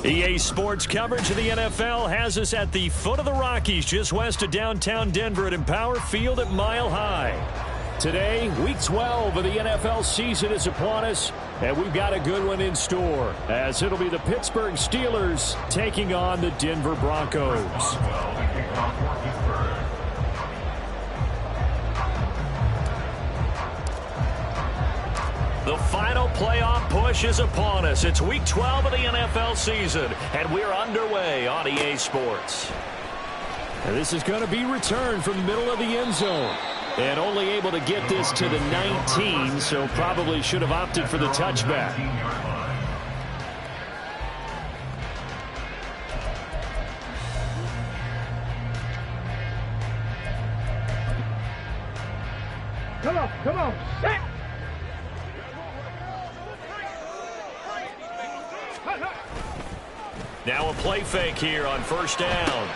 EA Sports coverage of the NFL has us at the foot of the Rockies, just west of downtown Denver at Empower Field at Mile High. Today, Week 12 of the NFL season is upon us, and we've got a good one in store, as it'll be the Pittsburgh Steelers taking on the Denver Broncos. The final playoff push is upon us. It's Week 12 of the NFL season, and we're underway on EA Sports. And this is going to be returned from the middle of the end zone. And only able to get this to the 19, so probably should have opted for the touchback. Come on, set! Now a play fake here on first down.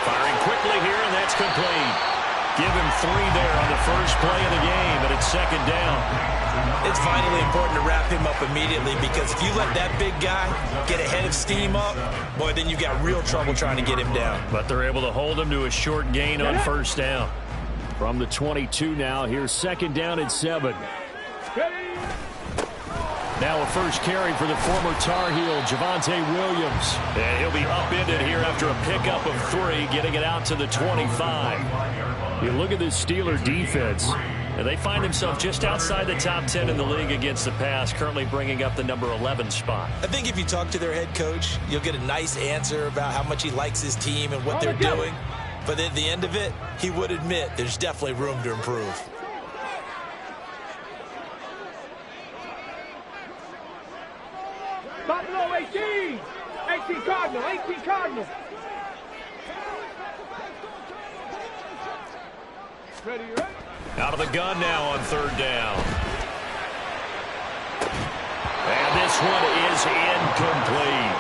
Firing quickly here, and that's complete. Give him 3 there on the first play of the game, and it's second down. It's vitally important to wrap him up immediately, because if you let that big guy get a head of steam up, boy, then you've got real trouble trying to get him down. But they're able to hold him to a short gain on first down. From the 22 now, here's second down and 7. Now a first carry for the former Tar Heel, Javonte Williams. And he'll be upended here after a pickup of 3, getting it out to the 25. You look at this Steeler defense, and they find themselves just outside the top 10 in the league against the pass, currently bringing up the number 11 spot. I think if you talk to their head coach, you'll get a nice answer about how much he likes his team and what they're doing. But at the end of it, he would admit there's definitely room to improve. Buffalo 18! 18 Cardinal, 18 Cardinal! Ready? Out of the gun now on third down. And this one is incomplete.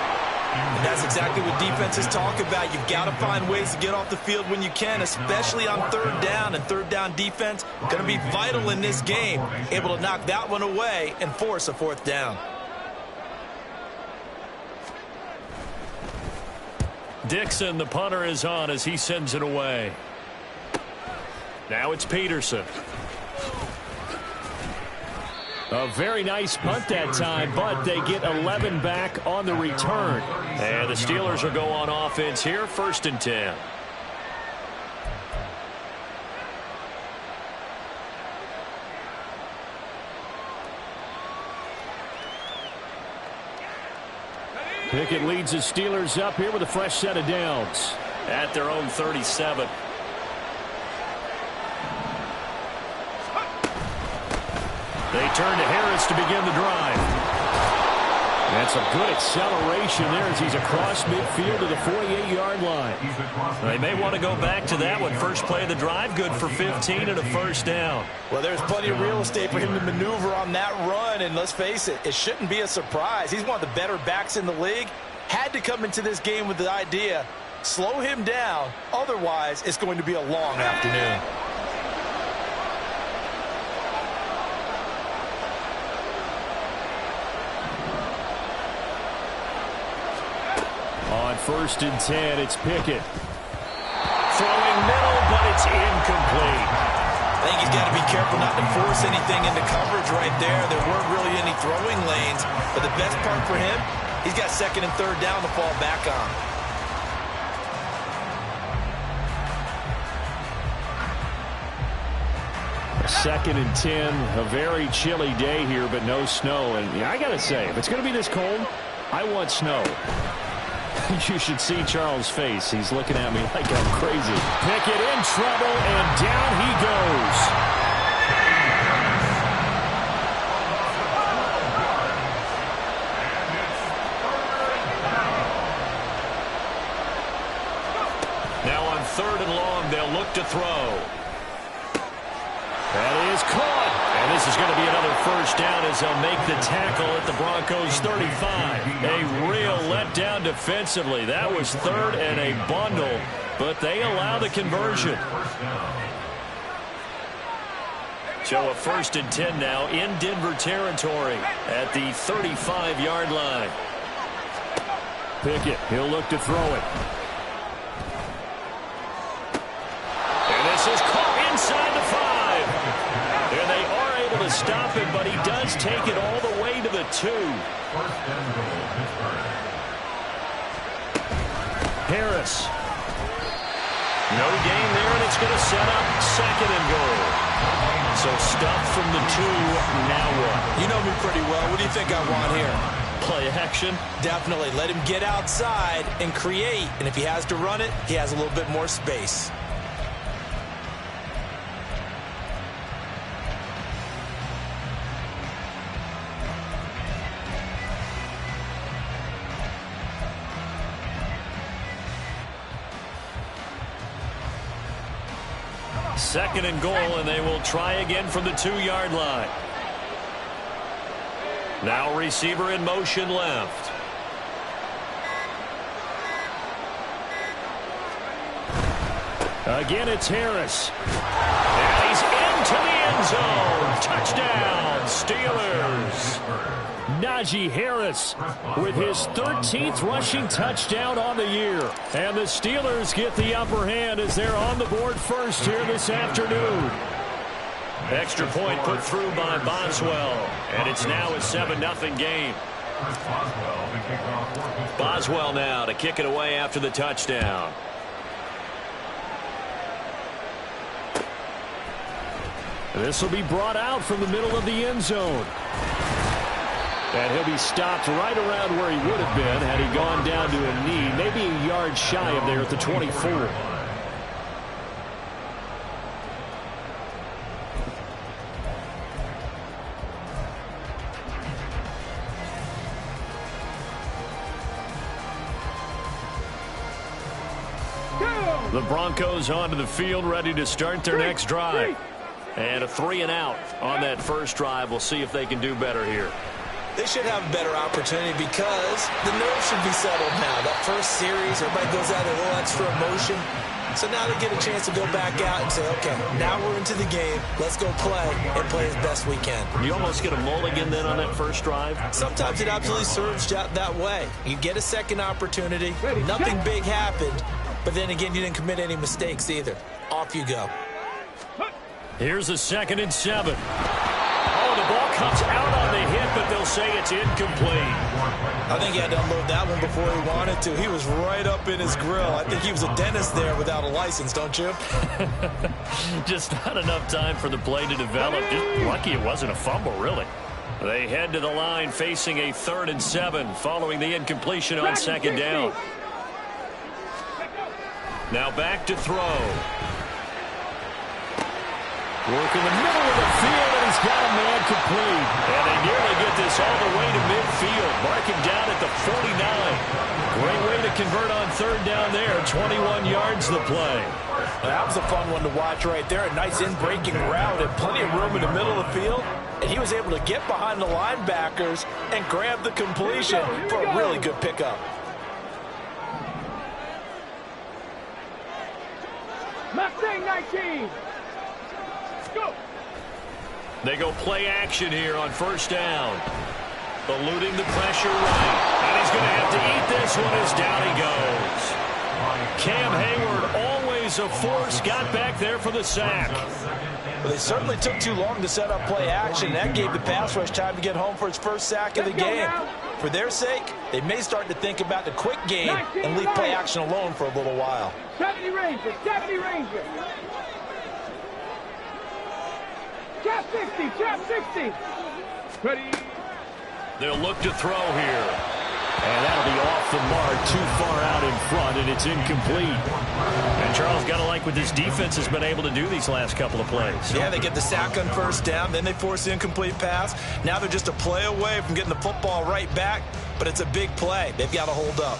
And that's exactly what defenses talk about. You've got to find ways to get off the field when you can, especially on third down. And third down defense going to be vital in this game, able to knock that one away and force a fourth down. Dixon, the punter, is on as he sends it away. Now it's Peterson. A very nice punt that time, but they get 11 back on the return. And the Steelers will go on offense here, first and 10. Pickett leads the Steelers up here with a fresh set of downs at their own 37. They turn to Harris to begin the drive. That's a good acceleration there as he's across midfield to the 48-yard line. They may want to go back to that one. First play of the drive, good for 15 and a first down. Well, there's plenty of real estate for him to maneuver on that run, and let's face it, it shouldn't be a surprise. He's one of the better backs in the league. Had to come into this game with the idea, slow him down, otherwise it's going to be a long afternoon. On first and 10, it's Pickett. Throwing middle, but it's incomplete. I think he's got to be careful not to force anything into coverage right there. There weren't really any throwing lanes, but the best part for him, he's got second and third down to fall back on. Second and 10, a very chilly day here, but no snow. And yeah, I got to say, if it's going to be this cold, I want snow. You should see Charles' face. He's looking at me like I'm crazy. Pickett in trouble, and down he goes. Now on third and long, they'll look to throw. That is caught. And this is going to be another first down as they'll make the tackle at the Broncos' 35. A real letdown defensively. That was third and a bundle, but they allow the conversion. So a first and 10 now in Denver territory at the 35-yard line. Pickett, he'll look to throw it. And this is caught inside the 5. And they are able to stop it, but he does take it all the way to the 2. Harris. No gain there, and it's going to set up 2nd and goal. So stuff from the 2, now what? You know me pretty well. What do you think I want here? Play action? Definitely. Let him get outside and create. And if he has to run it, he has a little bit more space. Second and goal, and they will try again from the 2-yard line. Now receiver in motion left. Again, it's Harris. And he's into the end zone. Touchdown, Steelers. Najee Harris with his 13th rushing touchdown on the year. And the Steelers get the upper hand as they're on the board first here this afternoon. Extra point put through by Boswell. And it's now a 7-0 game. Boswell now to kick it away after the touchdown. This will be brought out from the middle of the end zone. And he'll be stopped right around where he would have been had he gone down to a knee, maybe a yard shy of there at the 24. The Broncos onto the field, ready to start their next drive. And a 3-and-out on that first drive. We'll see if they can do better here. They should have a better opportunity because the nerves should be settled now. That first series, everybody goes out with a little extra emotion. So now they get a chance to go back out and say, okay, now we're into the game. Let's go play and play as best we can. You almost get a mulligan then on that first drive? Sometimes it absolutely serves that way. You get a second opportunity. Nothing big happened. But then again, you didn't commit any mistakes either. Off you go. Here's a 2nd and 7. Oh, the ball comes out on the hit, but they'll say it's incomplete. I think he had to unload that one before he wanted to. He was right up in his grill. I think he was a dentist there without a license, don't you? Just not enough time for the play to develop. Just lucky it wasn't a fumble, really. They head to the line facing a 3rd and 7 following the incompletion on 2nd down. Now back to throw. Work in the middle of the field, and he's got a man complete. And they nearly get this all the way to midfield. Mark him down at the 49. Great way to convert on 3rd down there. 21 yards the play. That was a fun one to watch right there. A nice in-breaking route and plenty of room in the middle of the field. And he was able to get behind the linebackers and grab the completion for a really good pickup. Mustang 19. Go. They go play action here on 1st down. Eluding the pressure right. And he's going to have to eat this one as down he goes. Cam Hayward, always a force, got back there for the sack. Well, they certainly took too long to set up play action. That gave the pass rush time to get home for its first sack of the game. For their sake, they may start to think about the quick game and leave play action alone for a little while. 70 Rangers, 70 Rangers. Chap 60, chap 60. Ready. They'll look to throw here. And that'll be off the mark, too far out in front, and it's incomplete. And Charles, got to like what this defense has been able to do these last couple of plays. Yeah, they get the sack on 1st down, then they force the incomplete pass. Now they're just a play away from getting the football right back, but it's a big play. They've got to hold up.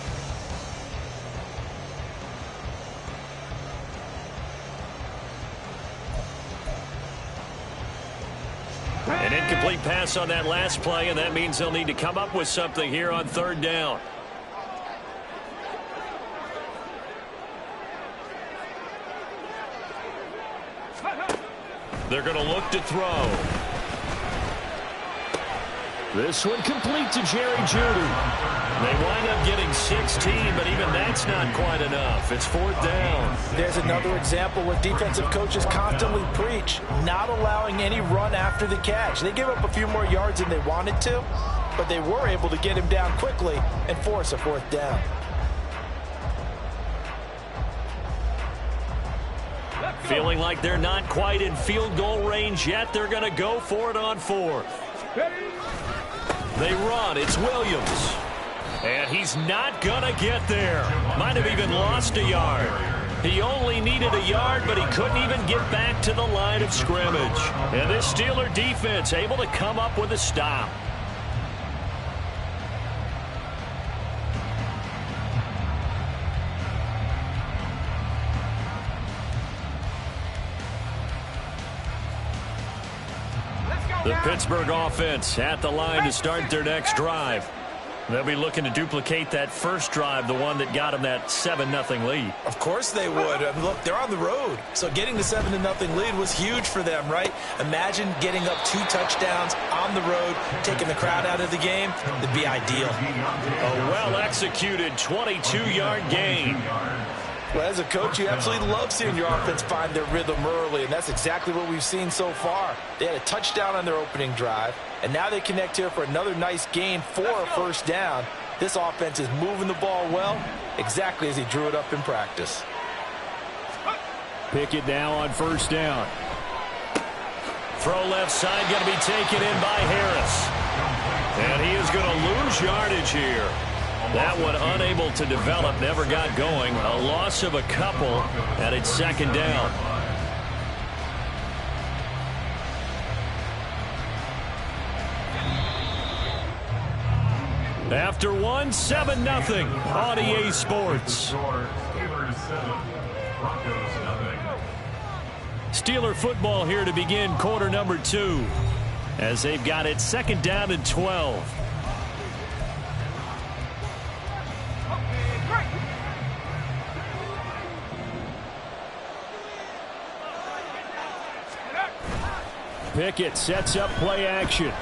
An incomplete pass on that last play, and that means they'll need to come up with something here on 3rd down. They're going to look to throw. This one complete to Jerry Jeudy. They wind up getting 16, but even that's not quite enough. It's 4th down. There's another example where defensive coaches constantly preach, not allowing any run after the catch. They gave up a few more yards than they wanted to, but they were able to get him down quickly and force a 4th down. Feeling like they're not quite in field goal range yet. They're going to go for it on 4th. They run. It's Williams. And he's not going to get there. Might have even lost a yard. He only needed a yard, but he couldn't even get back to the line of scrimmage. And this Steeler defense able to come up with a stop. The Pittsburgh offense at the line to start their next drive. They'll be looking to duplicate that first drive, the one that got them that 7-0 lead. Of course they would. I mean, look, they're on the road. So getting the 7-0 lead was huge for them, right? Imagine getting up 2 touchdowns on the road, taking the crowd out of the game. It'd be ideal. A well-executed 22-yard gain. Well, as a coach, you absolutely love seeing your offense find their rhythm early, and that's exactly what we've seen so far. They had a touchdown on their opening drive, and now they connect here for another nice gain for a 1st down. This offense is moving the ball well, exactly as he drew it up in practice. Pickett now on 1st down. Throw left side, going to be taken in by Harris. And he is going to lose yardage here. That one unable to develop, never got going. A loss of a couple, and it's 2nd down. After one, 7-0 on EA Sports. Steeler football here to begin quarter number 2, as they've got it 2nd down and 12. Pickett sets up play action.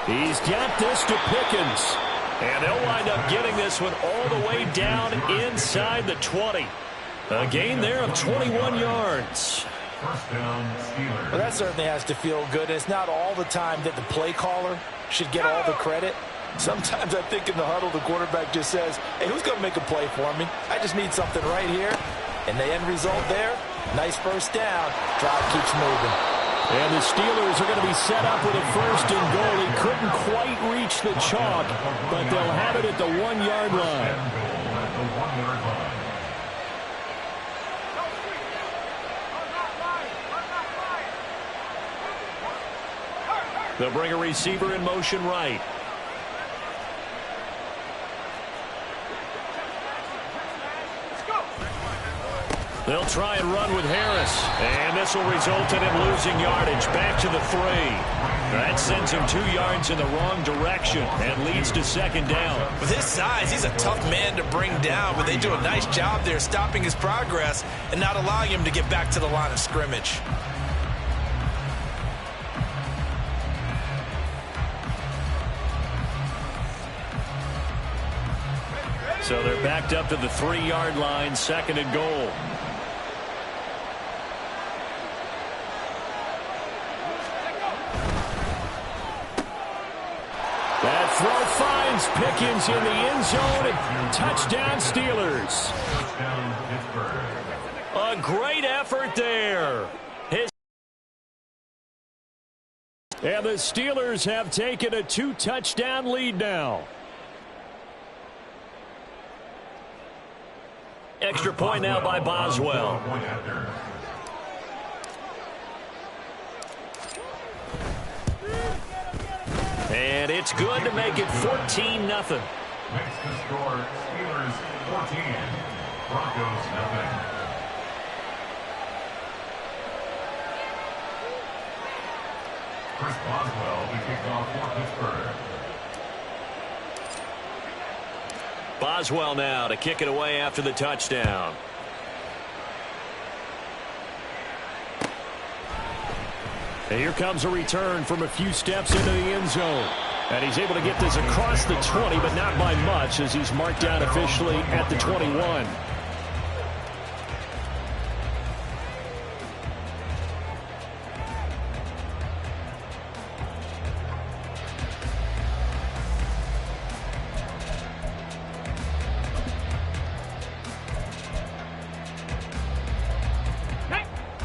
He's got this to Pickens. And they'll wind up getting this one all the way down inside the 20. A gain there of 21 yards. Well, that certainly has to feel good. It's not all the time that the play caller should get all the credit. Sometimes I think in the huddle, the quarterback just says, hey, who's going to make a play for me? I just need something right here. And the end result there, nice 1st down. Drive keeps moving. And the Steelers are going to be set up with a 1st and goal. He couldn't quite reach the chalk, but they'll have it at the 1-yard line. They'll bring a receiver in motion right. They'll try and run with Harris. And this will result in him losing yardage. Back to the 3. That sends him 2 yards in the wrong direction and leads to 2nd down. With his size, he's a tough man to bring down, but they do a nice job there stopping his progress and not allowing him to get back to the line of scrimmage. So they're backed up to the 3-yard line, 2nd and goal. That throw finds Pickens in the end zone, and touchdown Steelers. A great effort there. And the Steelers have taken a 2-touchdown lead now. Extra point now by Boswell. And it's good to make it 14-0. Makes the score Steelers 14, Broncos 0. Chris Boswell to kick off for Pittsburgh. Boswell now to kick it away after the touchdown. And here comes a return from a few steps into the end zone. And he's able to get this across the 20, but not by much, as he's marked down officially at the 21.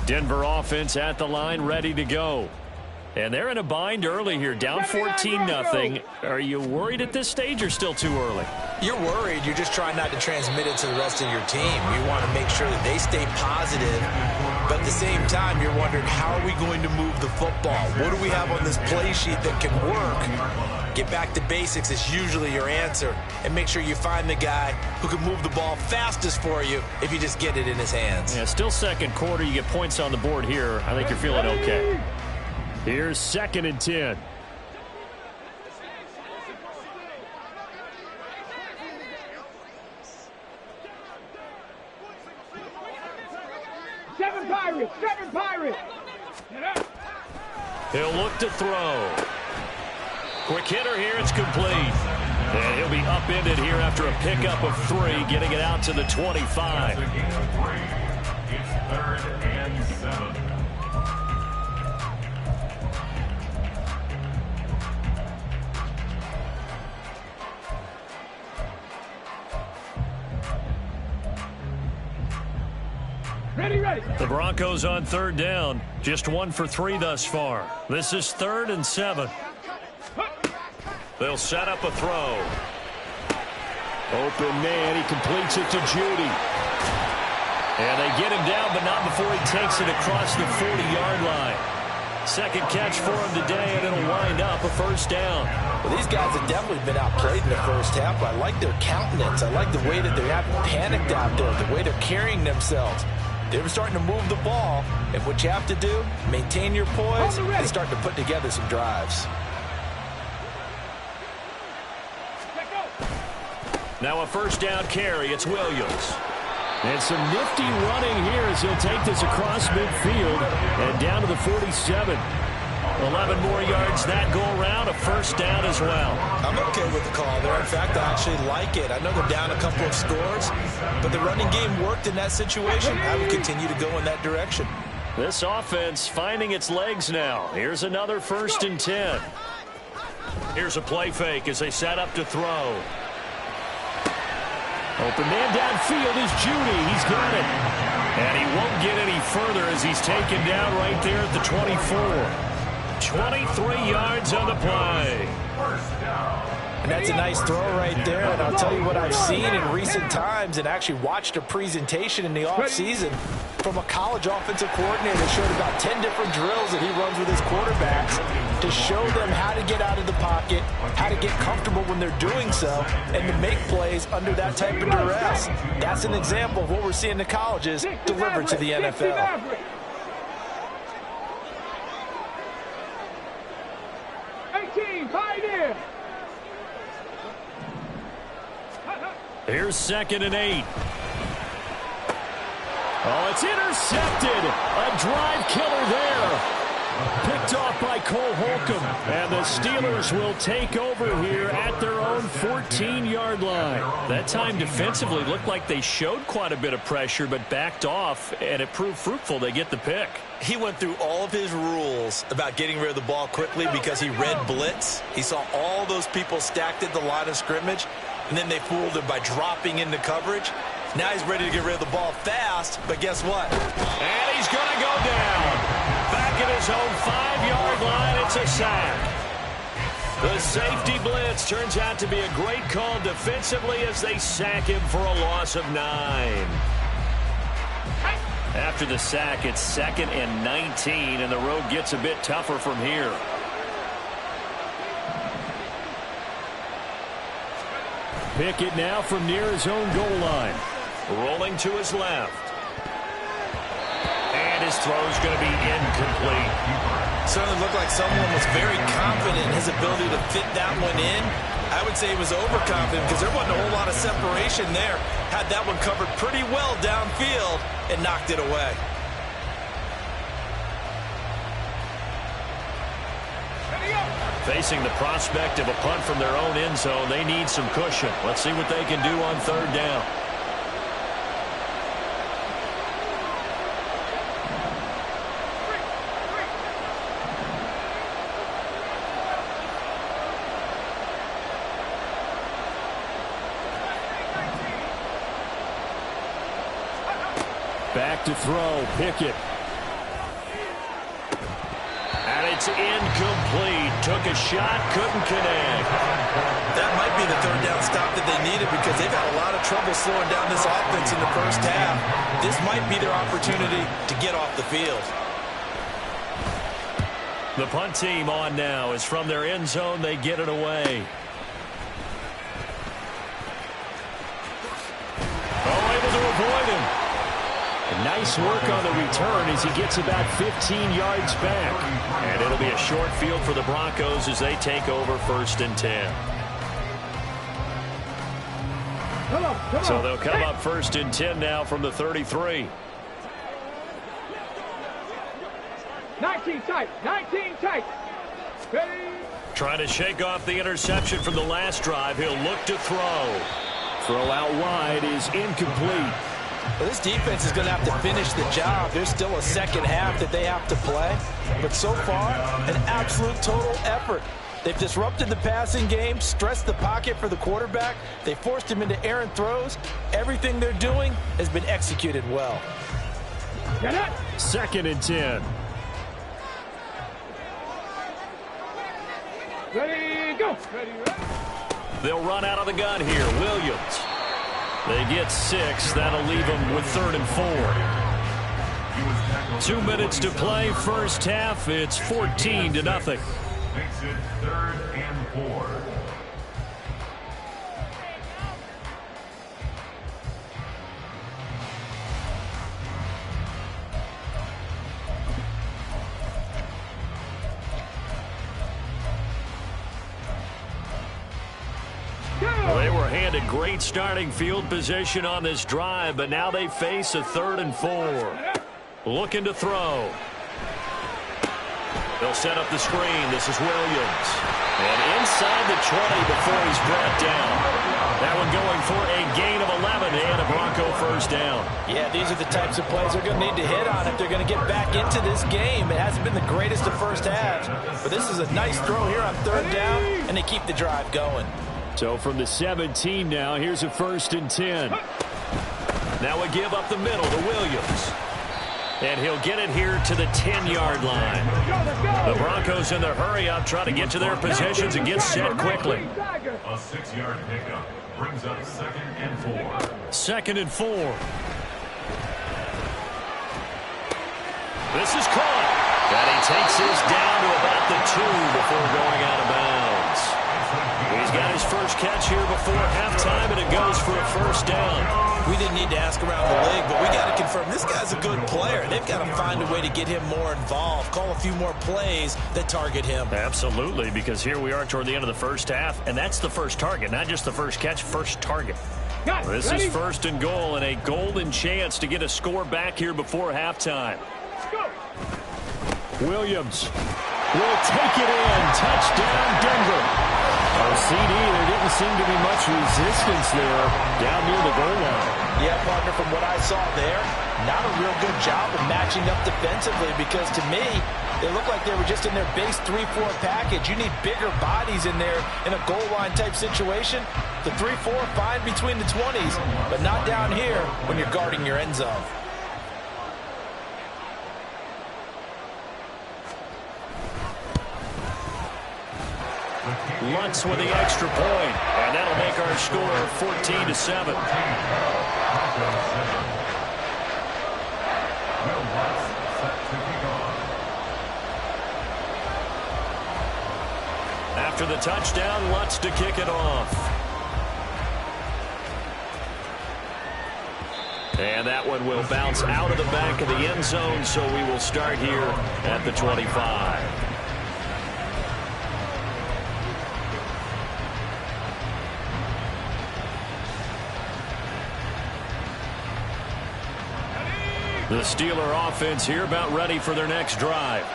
Denver offense at the line, ready to go. And they're in a bind early here, down 14-0. Are you worried at this stage or still too early? You're worried. You're just trying not to transmit it to the rest of your team. You want to make sure that they stay positive. But at the same time, you're wondering, how are we going to move the football? What do we have on this play sheet that can work? Get back to basics is usually your answer. And make sure you find the guy who can move the ball fastest for you if you just get it in his hands. Yeah, still second quarter. You get points on the board here. I think you're feeling okay. Here's 2nd and 10. Seven Pirates! He'll look to throw. Quick hitter here, it's complete. And he'll be upended here after a pickup of 3, getting it out to the 25. It's 3rd and 7. Ready. The Broncos on 3rd down. Just 1 for 3 thus far. This is 3rd and 7. They'll set up a throw. Open man. He completes it to Judy. And they get him down, but not before he takes it across the 40-yard line. Second catch for him today, and it'll wind up a 1st down. Well, these guys have definitely been outplayed in the first half, but I like their countenance. I like the way that they haven't panicked out there, the way they're carrying themselves. They're starting to move the ball, and what you have to do, maintain your poise and start to put together some drives. Now a 1st down carry. It's Williams. And some nifty running here as he'll take this across midfield and down to the 47. 11 more yards that go around, a 1st down as well. I'm okay with the call there. In fact, I actually like it. I know they're down a couple of scores, but the running game worked in that situation. I would continue to go in that direction. This offense finding its legs now. Here's another 1st and 10. Here's a play fake as they set up to throw. Open man downfield is Judy. He's got it. And he won't get any further as he's taken down right there at the 24. 23 yards on the play. And that's a nice throw right there. And I'll tell you what I've seen in recent times and actually watched a presentation in the offseason from a college offensive coordinator that showed about 10 different drills that he runs with his quarterbacks to show them how to get out of the pocket, how to get comfortable when they're doing so, and to make plays under that type of duress. That's an example of what we're seeing in the colleges delivered to the NFL. Here's 2nd and 8. Oh, it's intercepted. A drive killer there. Picked off by Cole Holcomb. And the Steelers will take over here at their own 14-yard line. That time defensively looked like they showed quite a bit of pressure, but backed off, and it proved fruitful. They get the pick. He went through all of his rules about getting rid of the ball quickly because he read blitz. He saw all those people stacked at the line of scrimmage, and then they fooled him by dropping into coverage. Now he's ready to get rid of the ball fast, but guess what? And he's going to go down. Back at his own 5-yard line, it's a sack. The safety blitz turns out to be a great call defensively as they sack him for a loss of 9. After the sack, it's 2nd and 19, and the road gets a bit tougher from here. Pickett now from near his own goal line. Rolling to his left. And his throw's going to be incomplete. Certainly looked like someone was very confident in his ability to fit that one in. I would say he was overconfident because there wasn't a whole lot of separation there. Had that one covered pretty well downfield and knocked it away. Facing the prospect of a punt from their own end zone, they need some cushion. Let's see what they can do on third down. Back to throw, Pickett. And it's incomplete. Took a shot, couldn't connect. That might be the third down stop that they needed because they've had a lot of trouble slowing down this offense in the first half. This might be their opportunity to get off the field. The punt team on now is from their end zone. They get it away. Oh, able to avoid him. Nice work on the return as he gets about 15 yards back. And it'll be a short field for the Broncos as they take over 1st and 10. So they'll come up 1st and 10 now from the 33. 19 tight. 19 tight. Ready. Trying to shake off the interception from the last drive. He'll look to throw. Throw out wide is incomplete. Well, this defense is going to have to finish the job. There's still a second half that they have to play. But so far, an absolute total effort. They've disrupted the passing game, stressed the pocket for the quarterback. They forced him into errant throws. Everything they're doing has been executed well. Get it. 2nd and 10. Ready, go. Ready, ready. They'll run out of the gun here. Williams. They get 6. That'll leave them with 3rd and 4. 2 minutes to play. First half. It's 14-0. Makes it 3rd and 4. Well, they were handed great starting field position on this drive, but now they face a 3rd and 4. Looking to throw. They'll set up the screen. This is Williams. And inside the 20 before he's brought down. That one going for a gain of 11 and a Bronco 1st down. Yeah, these are the types of plays they're going to need to hit on if they're going to get back into this game. It hasn't been the greatest of first halves, but this is a nice throw here on 3rd down, and they keep the drive going. So from the 17 now, here's a 1st and 10. Now we give up the middle to Williams. And he'll get it here to the 10-yard line. The Broncos in their hurry-up trying to get to their positions and get set quickly. A 6-yard pickup brings up 2nd and 4. 2nd and 4. This is caught. And he takes his down to about the 2 before going out of bounds. He's got his first catch here before halftime, and it goes for a 1st down. We didn't need to ask around the league, but we got to confirm this guy's a good player. They've got to find a way to get him more involved, call a few more plays that target him. Absolutely, because here we are toward the end of the first half, and that's the first target, not just the first catch, first target. This is 1st and goal, and a golden chance to get a score back here before halftime. Williams will take it in. Touchdown, Denver. Oh, CD, there didn't seem to be much resistance there down near the goal line. Yeah, partner, from what I saw there, not a real good job of matching up defensively because to me, they look like they were just in their base 3-4 package. You need bigger bodies in there in a goal line type situation. The 3-4, fine between the 20s, but not down here when you're guarding your end zone. Lutz with the extra point, and that'll make our score 14-7. After the touchdown, Lutz to kick it off. And that one will bounce out of the back of the end zone, so we will start here at the 25. The Steeler offense here about ready for their next drive.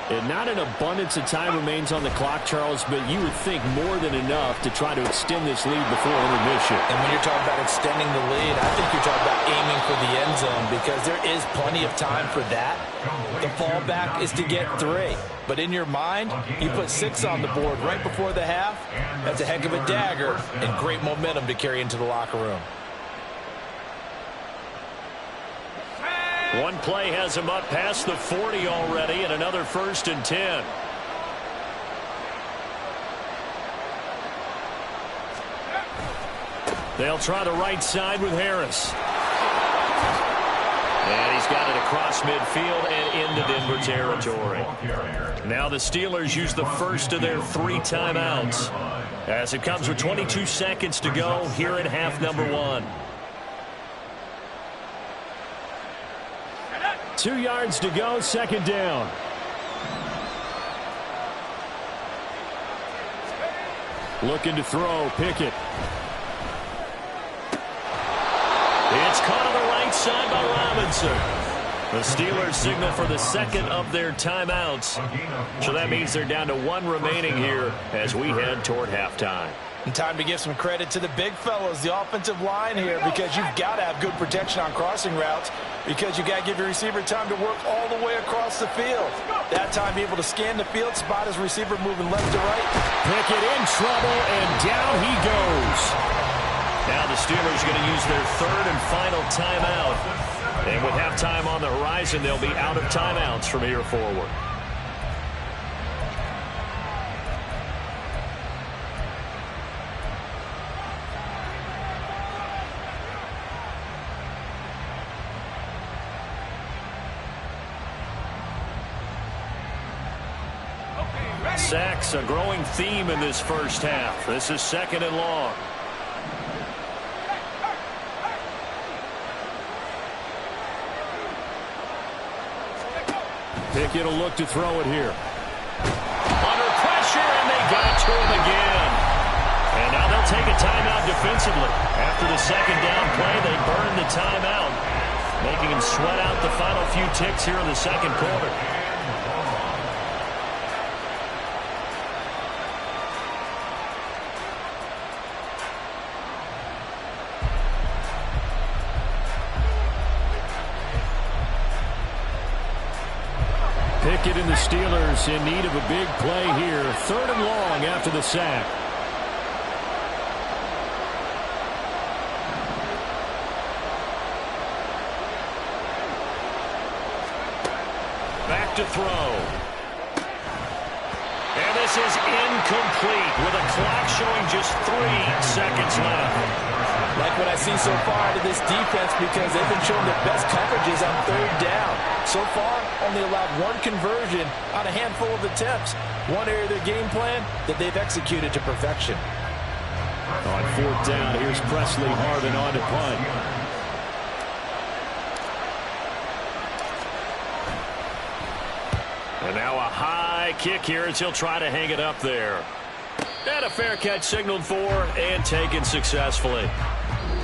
And not an abundance of time remains on the clock, Charles, but you would think more than enough to try to extend this lead before intermission. And when you're talking about extending the lead, I think you're talking about aiming for the end zone because there is plenty of time for that. The fallback is to get 3. But in your mind, you put 6 on the board right before the half. That's a heck of a dagger and great momentum to carry into the locker room. One play has him up past the 40 already, and another 1st and 10. They'll try the right side with Harris. And he's got it across midfield and into Denver territory. Now the Steelers use the first of their 3 timeouts as it comes with 22 seconds to go here in half number 1. 2 yards to go, 2nd down. Looking to throw, Pickett. It's caught on the right side by Robinson. The Steelers signal for the 2nd of their timeouts. So that means they're down to 1 remaining here as we head toward halftime. And time to give some credit to the big fellas, the offensive line here, because you've got to have good protection on crossing routes because you've got to give your receiver time to work all the way across the field. That time be able to scan the field, spot his receiver moving left to right. Pickett in trouble, and down he goes. Now the Steelers are going to use their 3rd and final timeout. And with halftime on the horizon, they'll be out of timeouts from here forward. Sacks, a growing theme in this first half. This is 2nd and long. Pickett will look to throw it here. Under pressure, and they got to him again. And now they'll take a timeout defensively. After the 2nd down play, they burn the timeout, making him sweat out the final few ticks here in the 2nd quarter. Pickett and the Steelers in need of a big play here. 3rd and long after the sack. Back to throw. And this is incomplete with a clock showing just 3 seconds left. Like what I see so far out of this defense because they've been showing their best coverages on 3rd down. So far, only allowed 1 conversion on a handful of attempts. One area of their game plan that they've executed to perfection. On 4th down, here's Presley Harvin on to punt. And now a high kick here as he'll try to hang it up there. And a fair catch signaled for and taken successfully.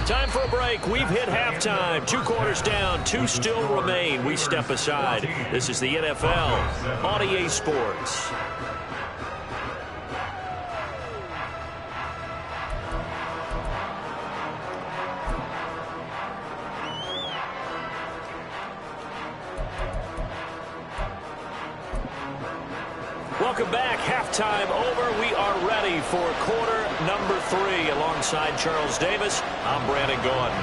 Time for a break. We've hit halftime. 2 quarters down. 2 still remain. We step aside. This is the NFL on EA Sports. Welcome back. Halftime over. We are ready for quarter number 3. Alongside Charles Davis, I'm Brandon Gaudin.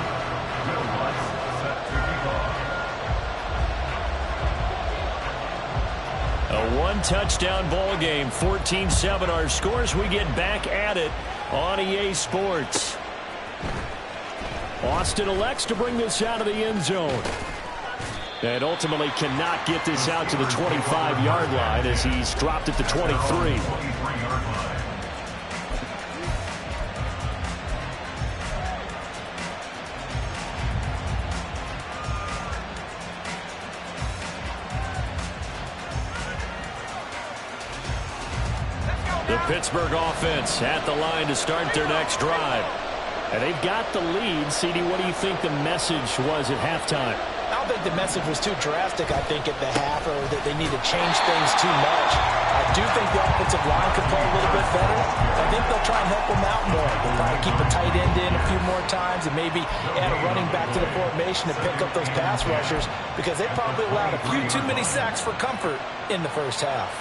A 1-touchdown ball game. 14-7 our scores. We get back at it on EA Sports. Austin elects to bring this out of the end zone. And ultimately cannot get this out to the 25-yard line as he's dropped at the 23. The Pittsburgh offense at the line to start their next drive. And they've got the lead. CD, what do you think the message was at halftime? I don't think the message was too drastic, I think, at the half, or that they need to change things too much. I do think the offensive line could play a little bit better. I think they'll try and help them out more. They'll probably keep a tight end in a few more times and maybe add a running back to the formation to pick up those pass rushers, because they probably allowed a few too many sacks for comfort in the first half.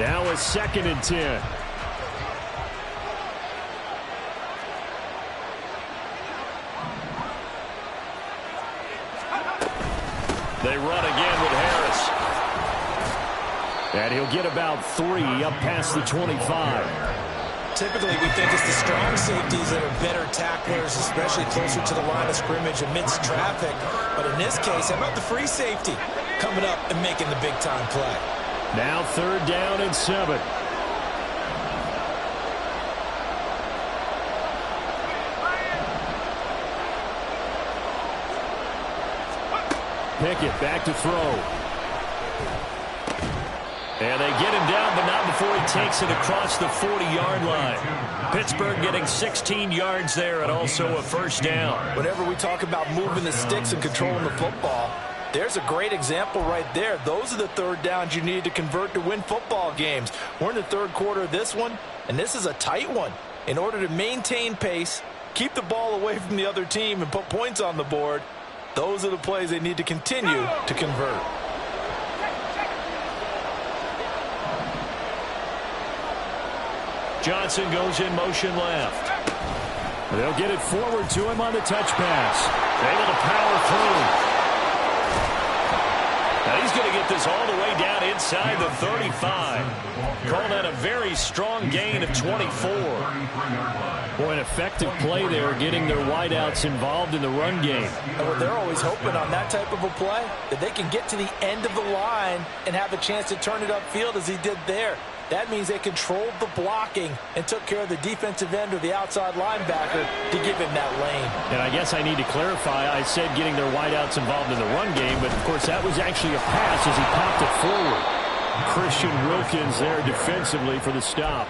Now a 2nd and 10. They run again with Harris. And he'll get about 3 up past the 25. Typically, we think it's the strong safeties that are better tacklers, especially closer to the line of scrimmage amidst traffic. But in this case, how about the free safety coming up and making the big-time play? Now 3rd down and 7. Pickett back to throw. And they get him down, but not before he takes it across the 40-yard line. Pittsburgh getting 16 yards there and also a 1st down. Whenever we talk about moving the sticks and controlling the football, there's a great example right there. Those are the 3rd downs you need to convert to win football games. We're in the 3rd quarter of this one, and this is a tight one. In order to maintain pace, keep the ball away from the other team, and put points on the board, those are the plays they need to continue to convert. Johnson goes in motion left. They'll get it forward to him on the touch pass. Able to power through. Now he's going to get this all the way down inside the 35. Call that a very strong gain of 24. Boy, an effective play there, getting their wideouts involved in the run game. And what they're always hoping on that type of a play, that they can get to the end of the line and have a chance to turn it upfield as he did there. That means they controlled the blocking and took care of the defensive end or the outside linebacker to give him that lane. And I guess I need to clarify, I said getting their wideouts involved in the run game, but of course that was actually a pass as he popped it forward. Christian Wilkins there defensively for the stop.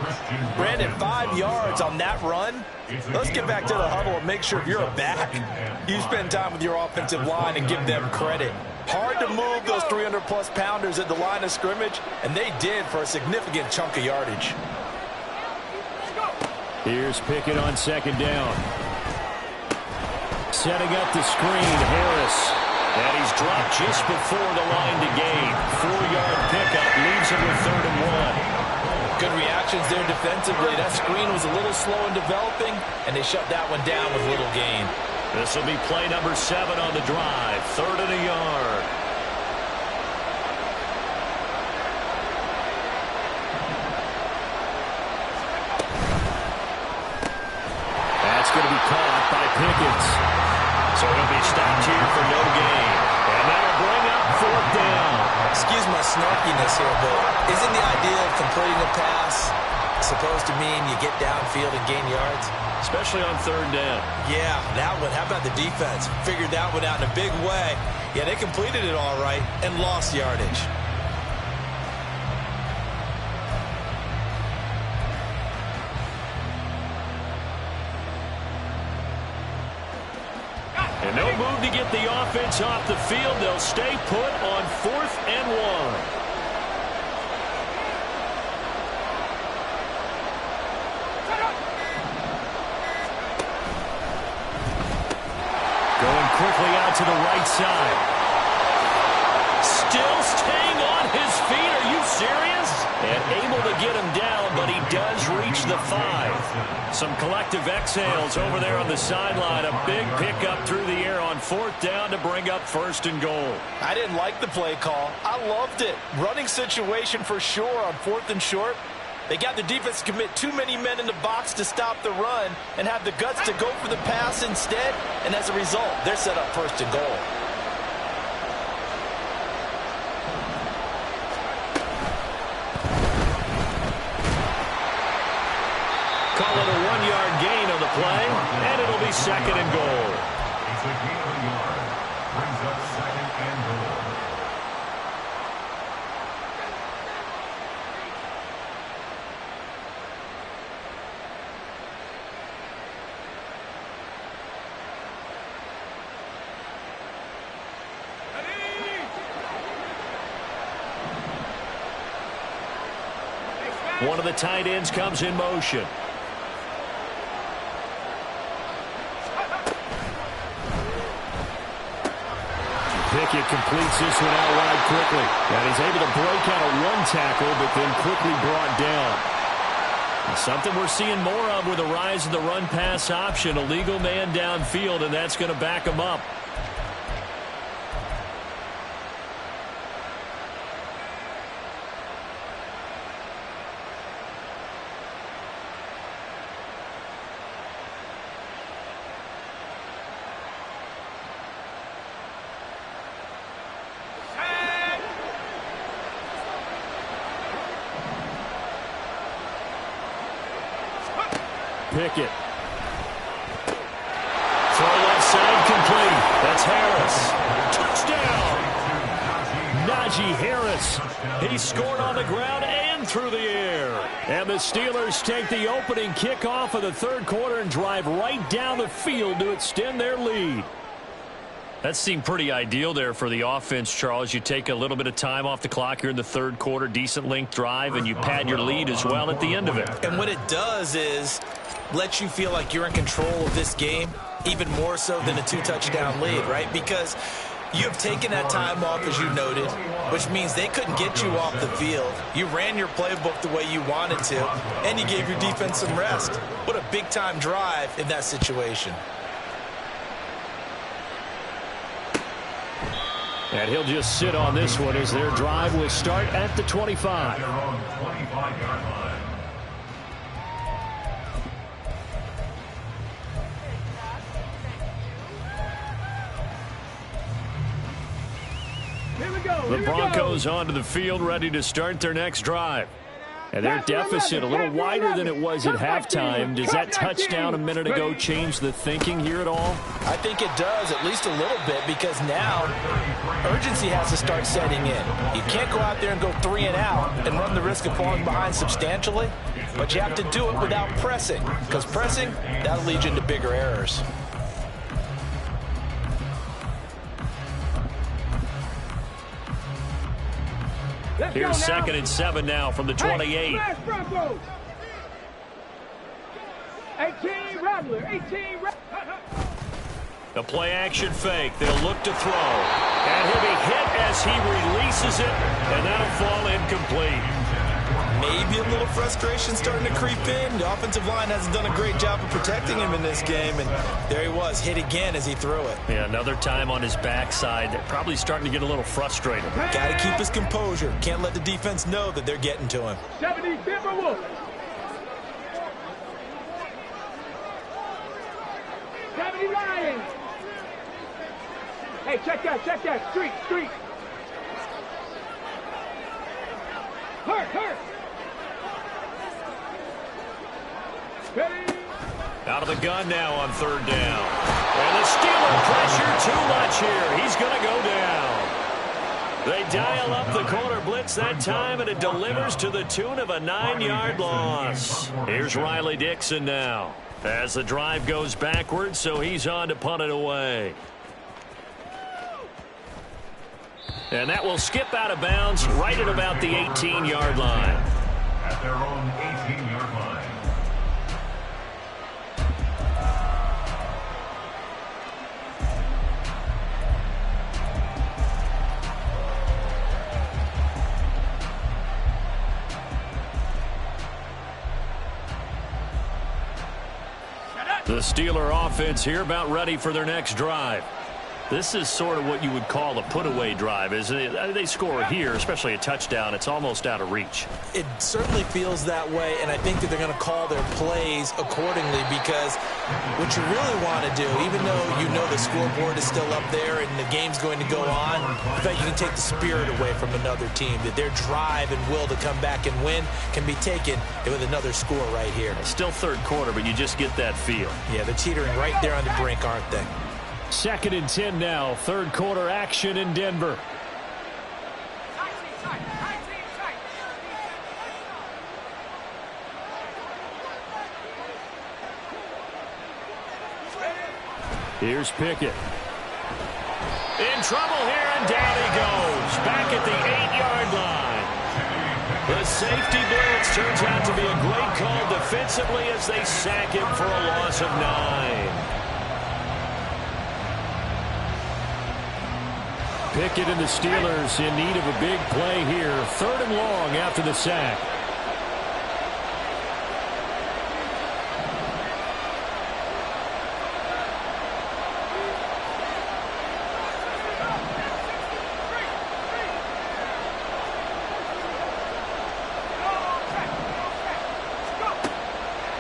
Brandon, 5 yards on that run. Let's get back to the huddle and make sure if you're a back, you spend time with your offensive line and give them credit. Hard to move those 300-plus pounders at the line of scrimmage, and they did for a significant chunk of yardage. Here's Pickett on 2nd down. Setting up the screen, Harris. And he's dropped just before the line to gain. 4-yard pickup leaves him with 3rd and 1. Good reactions there defensively. That screen was a little slow in developing, and they shut that one down with little gain. This will be play number 7 on the drive. 3rd and a yard. That's going to be caught by Pickett. So he'll be stopped here for no gain. And that'll bring up 4th down. Excuse my snarkiness here, but isn't the idea of completing a pass supposed to mean you get downfield and gain yards? Especially on 3rd down. Yeah, that one. How about the defense? Figured that one out in a big way. Yeah, they completed it all right and lost yardage. And no move to get the offense off the field. They'll stay put on 4th and 1. Going quickly out to the right side. Still staying on his feet. Are you serious? And able to get him down, but he does reach the 5. Some collective exhales over there on the sideline. A big pickup through the air on 4th down to bring up 1st and goal. I didn't like the play call. I loved it. Running situation for sure on 4th and short. They got the defense to commit too many men in the box to stop the run and have the guts to go for the pass instead. And as a result, they're set up 1st and goal. Call it a 1-yard gain on the play, and it'll be 2nd and goal. It's a gain of a yard. Brings up 2nd and goal. One of the tight ends comes in motion. Pickett completes this one out wide quickly. And he's able to break out of one tackle, but then quickly brought down. Something we're seeing more of with the rise of the run-pass option. A legal man downfield, and that's going to back him up. Pickett. Throw left side complete. That's Harris. Touchdown! Najee Harris. He scored on the ground and through the air. And the Steelers take the opening kickoff of the third quarter and drive right down the field to extend their lead. That seemed pretty ideal there for the offense, Charles. You take a little bit of time off the clock here in the third quarter, decent length drive, and you pad your lead as well at the end of it. And what it does is let you feel like you're in control of this game, even more so than a 2-touchdown lead, right? Because you have taken that time off, as you noted, which means they couldn't get you off the field. You ran your playbook the way you wanted to, and you gave your defense some rest. What a big-time drive in that situation. And he'll just sit on this one as their drive will start at the 25. Their own 25-yard line. The Broncos onto the field, ready to start their next drive. And their deficit a little wider than it was at halftime. Does that touchdown a minute ago change the thinking here at all? I think it does, at least a little bit, because now urgency has to start setting in. You can't go out there and go 3 and out and run the risk of falling behind substantially, but you have to do it without pressing, because pressing, that'll lead you into bigger errors. Here's 2nd and 7 now from the 28. Hey, 18 Rattler, 18 The play action fake. They'll look to throw. And he'll be hit as he releases it, and that'll fall incomplete. Maybe a little frustration starting to creep in. The offensive line hasn't done a great job of protecting him in this game, and there he was, hit again as he threw it. Yeah, another time on his backside. Probably starting to get a little frustrated. Got to keep his composure. Can't let the defense know that they're getting to him. 70 Timberwolves. 70 Lions. Hey, check that. Street. Hurt. Ready. Out of the gun now on 3rd down. And the Steeler pressure too much here. He's going to go down. They dial up the corner blitz that time, and it delivers to the tune of a 9-yard loss. Here's Riley Dixon now as the drive goes backwards, so he's on to punt it away. And that will skip out of bounds right at about the 18-yard line. At their own 18-yard line. The Steeler offense here about ready for their next drive. This is sort of what you would call a put-away drive, isn't it? They score here, especially a touchdown. It's almost out of reach. It certainly feels that way, and I think that they're going to call their plays accordingly, because what you really want to do, even though you know the scoreboard is still up there and the game's going to go on, in fact, you can take the spirit away from another team, that their drive and will to come back and win can be taken with another score right here. Still third quarter, but you just get that feel. Yeah, they're teetering right there on the brink, aren't they? 2nd and 10 now. Third quarter action in Denver. Here's Pickett. In trouble here, and down he goes. Back at the 8-yard line. The safety blitz turns out to be a great call defensively as they sack him for a loss of 9. Pickett and the Steelers in need of a big play here. 3rd and long after the sack.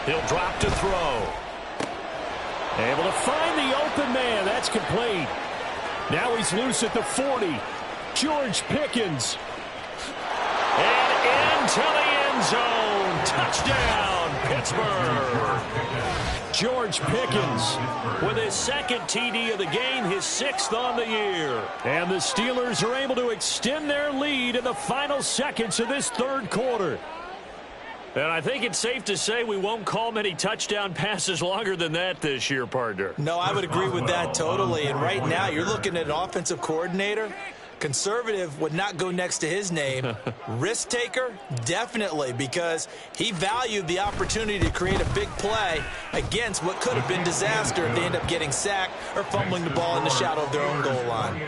He'll drop to throw. Able to find the open man. That's complete. Now he's loose at the 40. George Pickens. And into the end zone. Touchdown, Pittsburgh. George Pickens with his 2nd TD of the game, his 6th on the year. And the Steelers are able to extend their lead in the final seconds of this 3rd quarter. And I think it's safe to say we won't call many touchdown passes longer than that this year, partner. No, I would agree with that totally. And right now, you're looking at an offensive coordinator. Conservative would not go next to his name. Risk taker, definitely, because he valued the opportunity to create a big play against what could have been disaster if they end up getting sacked or fumbling the ball in the shadow of their own goal line.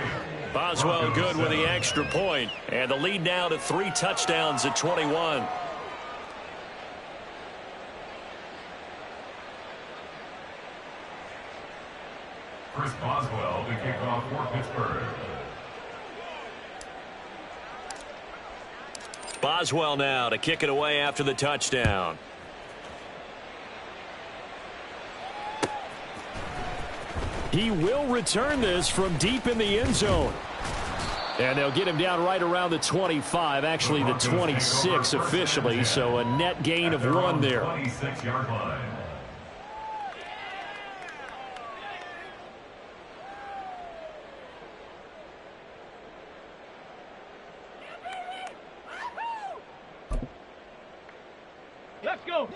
Boswell good with the extra point, and the lead now to 3 touchdowns at 21. Chris Boswell to kick off for Pittsburgh. Boswell now to kick it away after the touchdown. He will return this from deep in the end zone. And they'll get him down right around the 25, actually the 26 officially, so a net gain of 1 there. 26-yard line.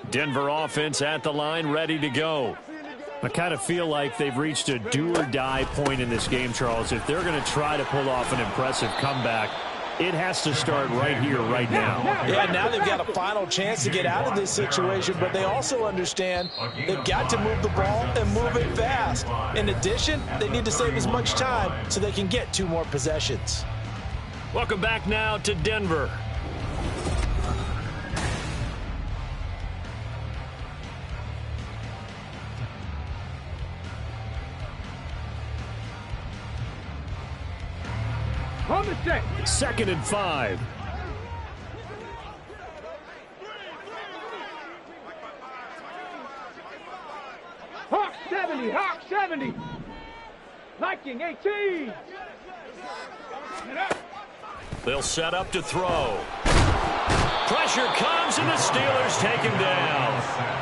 Denver offense at the line, ready to go. I kind of feel like they've reached a do-or-die point in this game, Charles. If they're going to try to pull off an impressive comeback, it has to start right here, right now. Yeah, now they've got a final chance to get out of this situation, but they also understand they've got to move the ball and move it fast. In addition, they need to save as much time so they can get 2 more possessions. Welcome back now to Denver. On the set. 2nd and 5. Hawk 70, Hawk 70. Viking 18. They'll set up to throw. Pressure comes and the Steelers take him down.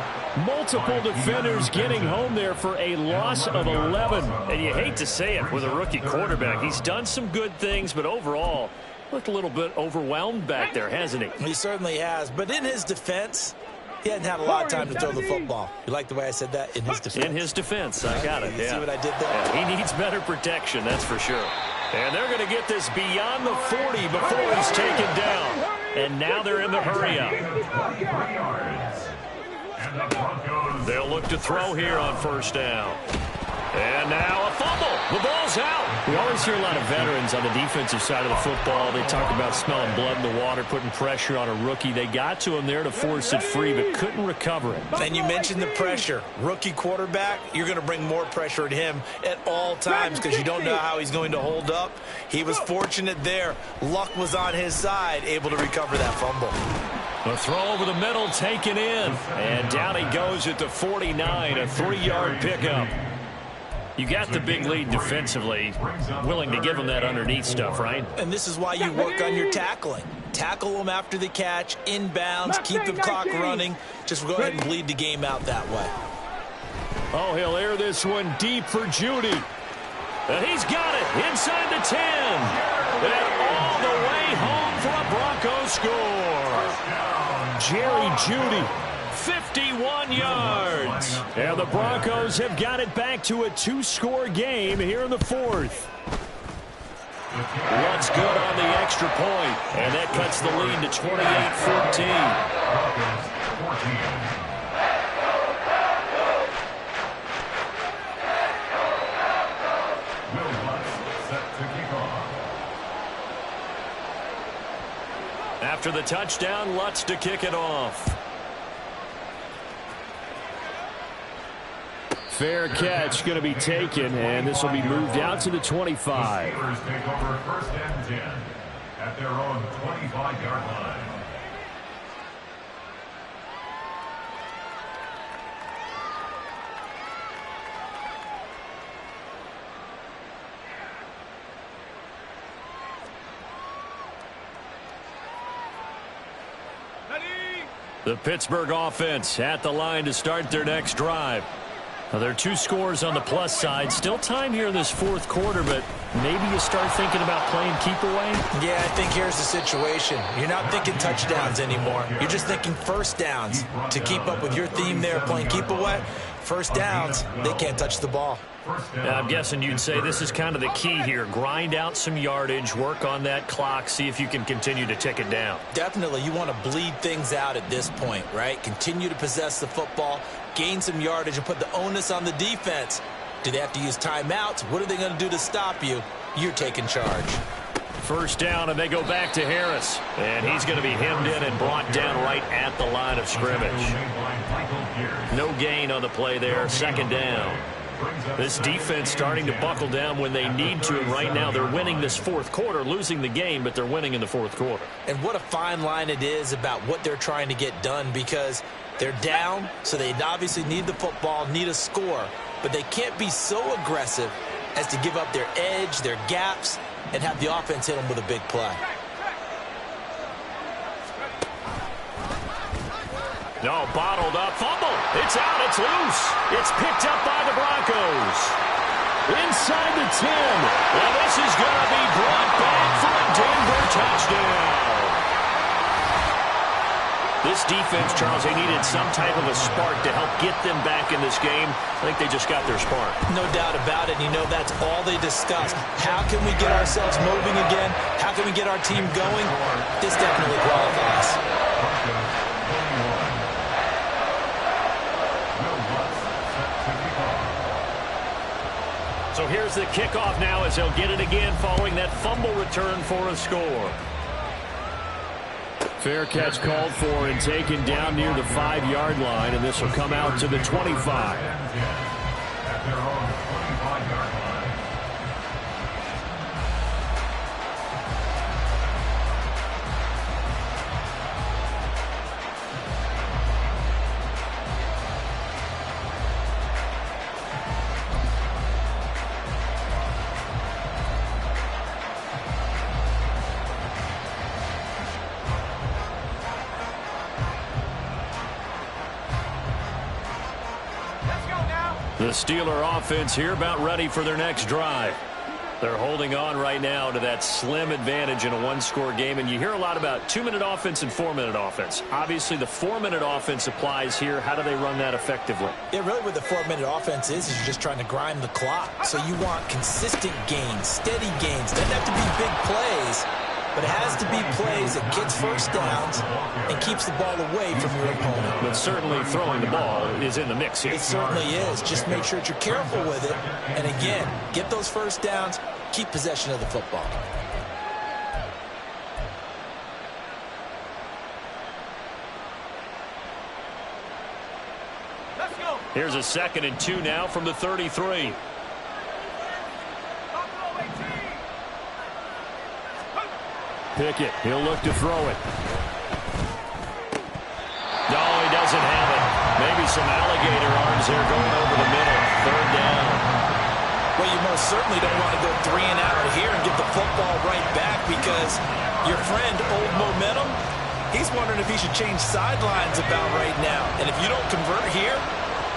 Multiple defenders getting home there for a loss of 11. And you hate to say it with a rookie quarterback. He's done some good things, but overall, looked a little bit overwhelmed back there, hasn't he? He certainly has. But in his defense, he hadn't had a lot of time to throw the football. You like the way I said that? In his defense. In his defense. I got it. You see what I did there? Yeah, he needs better protection, that's for sure. And they're going to get this beyond the 40 before he's taken down. And now they're in the hurry-up. They'll look to throw here on 1st down. And now a fumble. The ball's out. We always hear a lot of veterans on the defensive side of the football. They talk about smelling blood in the water, putting pressure on a rookie. They got to him there to force it free, but couldn't recover it. And you mentioned the pressure. Rookie quarterback, you're going to bring more pressure at him at all times because you don't know how he's going to hold up. He was fortunate there. Luck was on his side, able to recover that fumble. The throw over the middle taken in. And down he goes at the 49, a 3-yard pickup. You got the big lead defensively. Willing to give him that underneath stuff, right? And this is why you work on your tackling. Tackle them after the catch, inbounds, keep the clock running. Just go ahead and bleed the game out that way. Oh, he'll air this one deep for Judy. And he's got it inside the 10. And all the way home for a Broncos score. Jerry Judy. 51 yards. And the Broncos have got it back to a 2-score game here in the 4th. Lutz good on the extra point, and that cuts the lead to 28-14. After the touchdown, Lutz to kick it off. Fair catch going to be taken, and this will be moved out to the 25. The Steelers take over 1st and 10 at their own 25-yard line. The Pittsburgh offense at the line to start their next drive. Now, there are 2 scores on the plus side. Still time here in this 4th quarter, but maybe you start thinking about playing keep away? Yeah, I think here's the situation. You're not thinking touchdowns anymore. You're just thinking first downs. To keep up with your theme there, playing keep away, first downs, they can't touch the ball. I'm guessing you'd say this is kind of the key here. Grind out some yardage, work on that clock, see if you can continue to tick it down. Definitely, you want to bleed things out at this point, right? Continue to possess the football, gain some yardage, and put the onus on the defense. Do they have to use timeouts? What are they going to do to stop you? You're taking charge. First down, and they go back to Harris. And he's going to be hemmed in and brought down right at the line of scrimmage. No gain on the play there. 2nd down. This defense starting to buckle down when they need to, and right now they're winning this 4th quarter, losing the game, but they're winning in the 4th quarter. And what a fine line it is about what they're trying to get done, because they're down, so they obviously need the football, need a score, but they can't be so aggressive as to give up their edge, their gaps, and have the offense hit them with a big play. No, bottled up, fumble. It's out, it's loose. It's picked up by the Broncos. Inside the 10. And this is going to be brought back for a Denver touchdown. This defense, Charles, they needed some type of a spark to help get them back in this game. I think they just got their spark. No doubt about it. You know, that's all they discussed. How can we get ourselves moving again? How can we get our team going? This definitely qualifies. So here's the kickoff now as they'll get it again following that fumble return for a score. Fair catch called for and taken down near the 5-yard line, and this will come out to the 25. At their own 25-yard line. The Steeler offense here about ready for their next drive. They're holding on right now to that slim advantage in a 1-score game, and you hear a lot about 2-minute offense and 4-minute offense. Obviously, the 4-minute offense applies here. How do they run that effectively? Yeah, really what the 4-minute offense is you're just trying to grind the clock. So you want consistent gains, steady gains. Doesn't have to be big plays, but it has to be plays that gets first downs and keeps the ball away from your opponent. But certainly throwing the ball is in the mix here. It certainly is. Just make sure that you're careful with it. And again, get those first downs, keep possession of the football. Let's go. Here's a 2nd and 2 now from the 33. Pickett, he'll look to throw it. No, he doesn't have it. Maybe some alligator arms there going over the middle. 3rd down. Well, you most certainly don't want to go 3 and out here and get the football right back, because your friend, Old Momentum, he's wondering if he should change sidelines about right now. And if you don't convert here,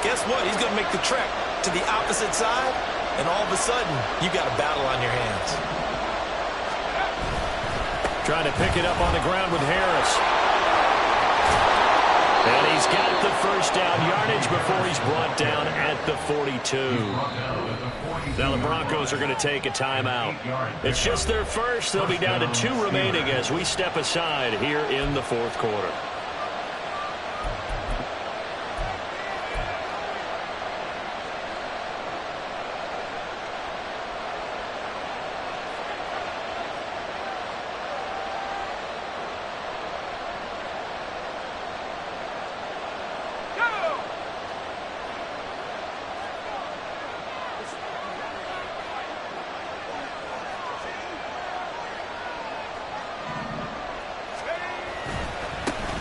guess what? He's going to make the trek to the opposite side, and all of a sudden, you got a battle on your hands. Trying to pick it up on the ground with Harris. And he's got the first down yardage before he's brought down at the 42. Now the Broncos are going to take a timeout. It's just their first. They'll be down to 2 remaining as we step aside here in the fourth quarter.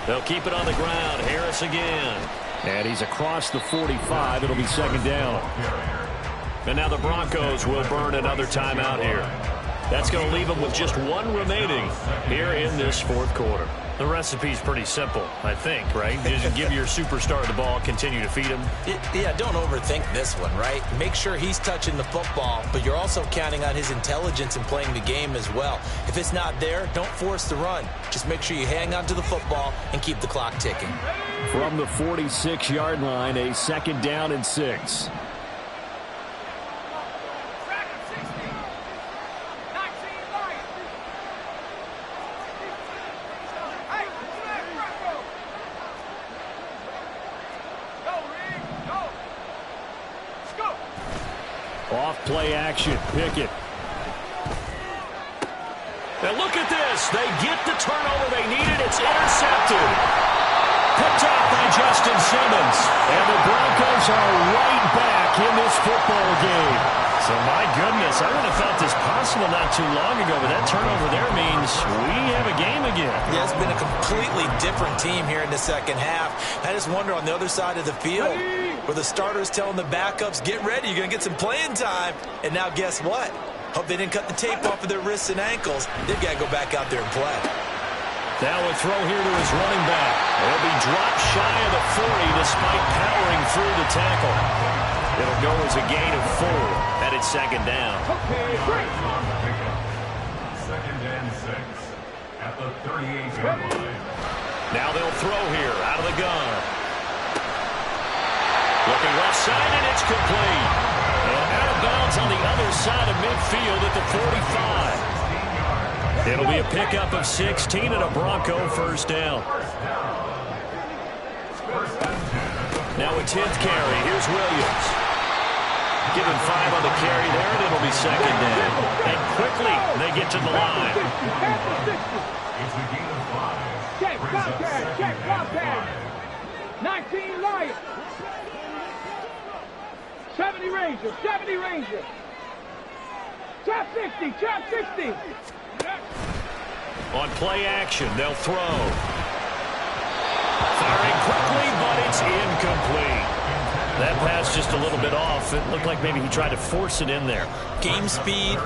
They'll keep it on the ground. Harris again. And he's across the 45. It'll be second down. And now the Broncos will burn another timeout here. That's going to leave them with just 1 remaining here in this fourth quarter. The recipe's pretty simple, I think, right? Just give your superstar the ball, continue to feed him. Yeah, don't overthink this one, right? Make sure he's touching the football, but you're also counting on his intelligence in playing the game as well. If it's not there, don't force the run. Just make sure you hang on to the football and keep the clock ticking. From the 46-yard line, a second down and 6. Off-play action. Pickett. And look at this. They get the turnover they needed. It's intercepted. Picked off by Justin Simmons. And the Broncos are right back in this football game. So, my goodness, I would have thought this possible not too long ago, but that turnover there means we have a game again. Yeah, it's been a completely different team here in the second half. I just wonder on the other side of the field where the starters telling the backups, get ready, you're going to get some playing time. And now guess what? Hope they didn't cut the tape off of their wrists and ankles. They've got to go back out there and play. Now a throw here to his running back. He'll be dropped shy of the 40 despite powering through the tackle. It'll go as a gain of 4 at its second down. Second and 6 at the 38-yard line. Now they'll throw here out of the gun. Looking left side, and it's complete. And out of bounds on the other side of midfield at the 45. It'll be a pickup of 16 and a Bronco first down. Now a 10th carry. Here's Williams. Give him 5 on the carry there, and it'll be second down. And quickly, they get to the line. It's a gain of 5. Check, contact, check, contact. 19 Lions. 70 Rangers, 70 Rangers. Trap 60, trap 60. On play action, they'll throw. Firing quickly, but it's incomplete. That pass just a little bit off. It looked like maybe he tried to force it in there. Game speed,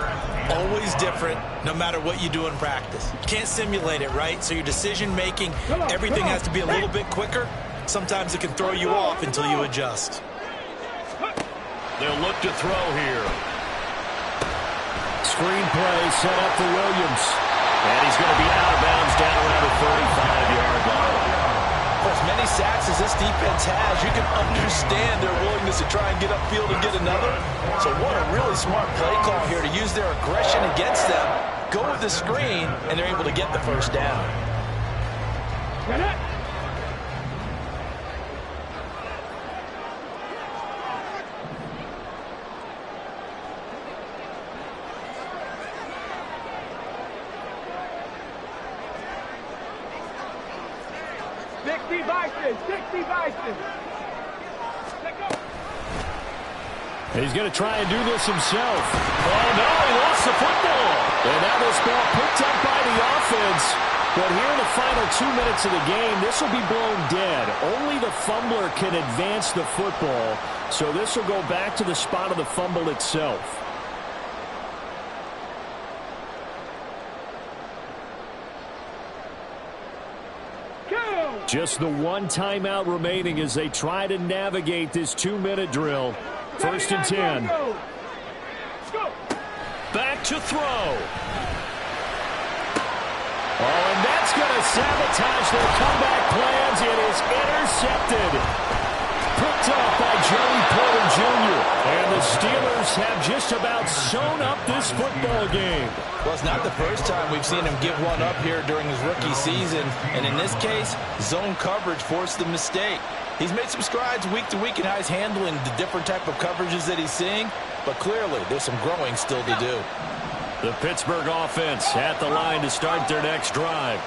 always different, no matter what you do in practice. You can't simulate it, right? So your decision-making, everything has to be a little bit quicker. Sometimes it can throw you off until you adjust. They'll look to throw here. Screen play set up for Williams. And he's going to be out of bounds down around the 35-yard line. For as many sacks as this defense has, you can understand their willingness to try and get upfield and get another. So what a really smart play call here to use their aggression against them, go with the screen, and they're able to get the first down. Get it. He's going to try and do this himself. Oh, no, he lost the football. And now this ball picked up by the offense. But here in the final 2 minutes of the game, this will be blown dead. Only the fumbler can advance the football. So this will go back to the spot of the fumble itself. Just the one timeout remaining as they try to navigate this 2-minute drill. First and 10. Back to throw. Oh, and that's going to sabotage their comeback plans. It is intercepted. Picked up by Joey Porter Jr. And the Steelers have just about sewn up this football game. Well, it's not the first time we've seen him give one up here during his rookie season. And in this case, zone coverage forced the mistake. He's made some strides week to week in how he's handling the different type of coverages that he's seeing. But clearly, there's some growing still to do. The Pittsburgh offense at the line to start their next drive.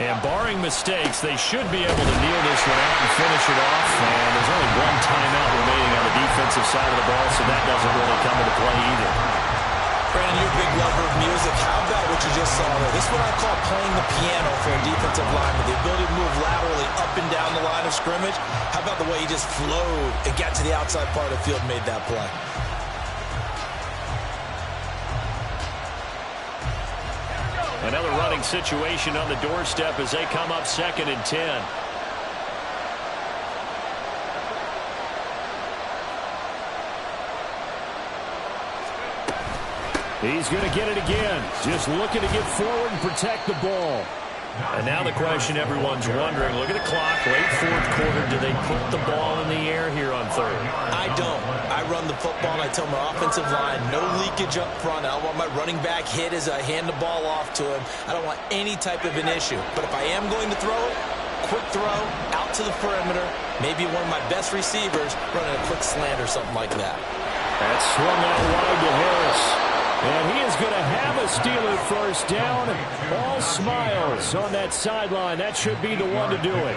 And barring mistakes, they should be able to kneel this one out and finish it off. And there's only one timeout remaining on the defensive side of the ball, so that doesn't really come into play either. Brandon, you're a big lover of music. How about what you just saw there? This is what I call playing the piano for a defensive lineman. The ability to move laterally up and down the line of scrimmage. How about the way he just flowed and got to the outside part of the field and made that play? Another running situation on the doorstep as they come up 2nd and 10. He's going to get it again. Just looking to get forward and protect the ball. And now the question everyone's wondering, look at the clock, late 4th quarter, do they put the ball in the air here on 3rd? I don't. I run the football and I tell my offensive line, no leakage up front. I don't want my running back hit as I hand the ball off to him. I don't want any type of an issue. But if I am going to throw it, quick throw, out to the perimeter, maybe one of my best receivers running a quick slant or something like that. That's swung out wide to Harris. And he is going to have a Steeler first down. All smiles on that sideline. That should be the one to do it.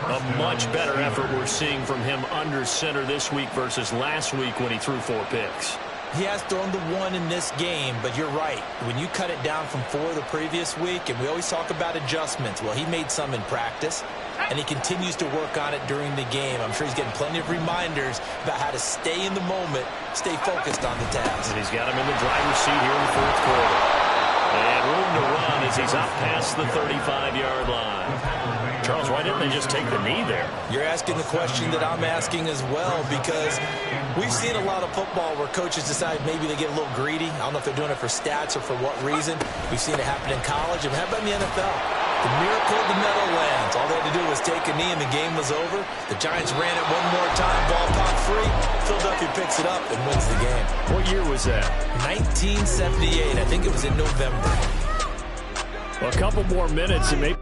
A much better effort we're seeing from him under center this week versus last week when he threw 4 picks. He has thrown the 1 in this game, but you're right. When you cut it down from 4 the previous week, and we always talk about adjustments, well, he made some in practice, and he continues to work on it during the game. I'm sure he's getting plenty of reminders about how to stay in the moment, stay focused on the task. And he's got him in the driver's seat here in the 4th quarter. And room to run as he's up past the 35-yard line. Charles, why didn't they just take the knee there? You're asking the question that I'm asking as well, because we've seen a lot of football where coaches decide maybe they get a little greedy. I don't know if they're doing it for stats or for what reason. We've seen it happen in college. And how about in the NFL? The miracle of the Meadowlands. All they had to do was take a knee and the game was over. The Giants ran it one more time. Ball popped free. Philadelphia picks it up and wins the game. What year was that? 1978. I think it was in November. Well, a couple more minutes and maybe